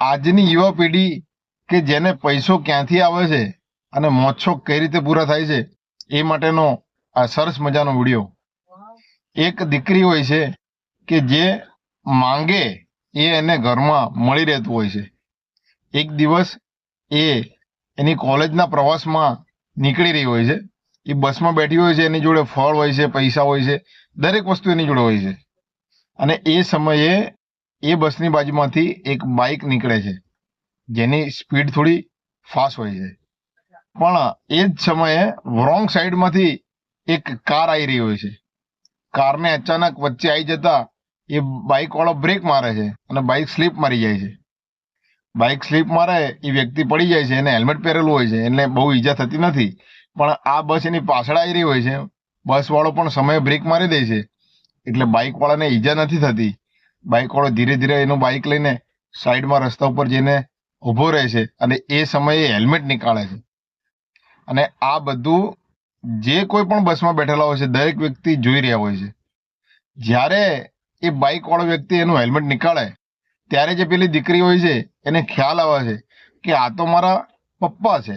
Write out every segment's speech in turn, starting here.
આજની યુવા પેઢી કે જેને પૈસો ક્યાંથી આવે છે અને મોજ-શોખ કઈ રીતે પૂરા થાય છે એ માટેનો આ સરસ મજાનો વિડીયો. એક દીકરી હોય છે કે જે માંગે એ એને ઘરમાં મળી રહેતું હોય છે. એક દિવસ એ એની કોલેજના પ્રવાસમાં નીકળી રહી હોય છે. એ બસમાં બેઠી હોય છે, એની જોડે ફળ હોય છે, પૈસા હોય છે, દરેક વસ્તુ એની જોડે હોય છે. અને એ સમયે એ બસની બાજુમાંથી એક બાઇક નીકળે છે જેની સ્પીડ થોડી ફાસ્ટ હોય છે. પણ એ જ સમયે રોંગ સાઈડમાંથી એક કાર આવી રહી હોય છે. કારને અચાનક વચ્ચે આવી જતા એ બાઇક વાળો બ્રેક મારે છે અને બાઇક સ્લીપ મારી જાય છે. બાઇક સ્લીપ મારે એ વ્યક્તિ પડી જાય છે. એને હેલ્મેટ પહેરેલું હોય છે, એને બહુ ઈજા થતી નથી. પણ આ બસ એની પાછળ આવી રહી હોય છે. બસ વાળો પણ સમયે બ્રેક મારી દે છે એટલે બાઇક વાળાને ઈજા નથી થતી. બાઇક વાળો ધીરે ધીરે એનું બાઇક લઈને સાઈડમાં રસ્તા ઉપર જઈને ઊભો રહે છે અને એ સમયે હેલ્મેટ નીકાળે છે. અને આ બધું જે કોઈ પણ બસમાં બેઠેલા હોય છે દરેક વ્યક્તિ જોઈ રહ્યા હોય છે. જ્યારે એ બાઇક વાળો વ્યક્તિ એનું હેલ્મેટ નીકાળે ત્યારે જે પેલી દીકરી હોય છે એને ખ્યાલ આવે છે કે આ તો મારા પપ્પા છે.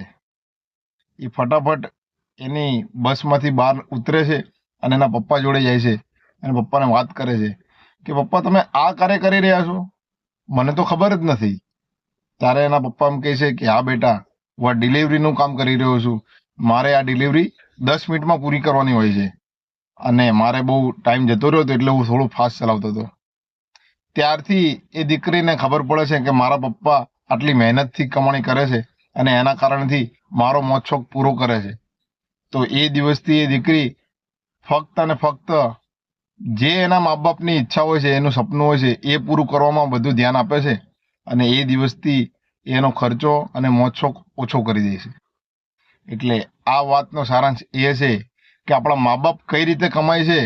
એ ફટાફટ એની બસમાંથી બહાર ઉતરે છે અને એના પપ્પા જોડે જાય છે અને પપ્પાને વાત કરે છે કે પપ્પા તમે આ કાર્ય કરી રહ્યા છો, મને તો ખબર જ નથી. ત્યારે એના પપ્પા એમ કહે છે કે હા બેટા, હું આ ડિલિવરીનું કામ કરી રહ્યો છું. મારે આ ડિલિવરી 10 મિનિટમાં પૂરી કરવાની હોય છે અને મારે બહુ ટાઈમ જતો રહ્યો હતો એટલે હું થોડું ફાસ્ટ ચલાવતો હતો. ત્યારથી એ દીકરીને ખબર પડે છે કે મારા પપ્પા આટલી મહેનતથી કમાણી કરે છે અને એના કારણથી મારો મોજ-શોખ પૂરો કરે છે. તો એ દિવસથી એ દીકરી ફક્ત અને ફક્ત જે એના મા બાપની ઈચ્છા હોય છે, એનું સપનું હોય છે એ પૂરું કરવામાં વધુ ધ્યાન આપે છે અને એ દિવસથી એનો ખર્ચો અને મોજ-શોખ ઓછો કરી દે છે. એટલે આ વાતનો સારાંશ એ છે કે આપણા મા બાપ કઈ રીતે કમાય છે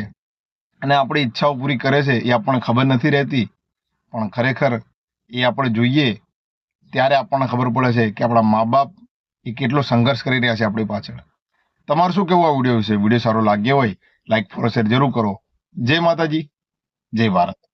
અને આપણી ઈચ્છાઓ પૂરી કરે છે એ આપણને ખબર નથી રહેતી. પણ ખરેખર એ આપણે જોઈએ ત્યારે આપણને ખબર પડે છે કે આપણા મા બાપ એ કેટલો સંઘર્ષ કરી રહ્યા છે આપણી પાછળ. તમારું શું કહેવું આ વિડીયો વિશે? વિડીયો સારો લાગ્યો હોય લાઈક ફોલો શેર જરૂર કરો. જય માતાજી, જય ભારત.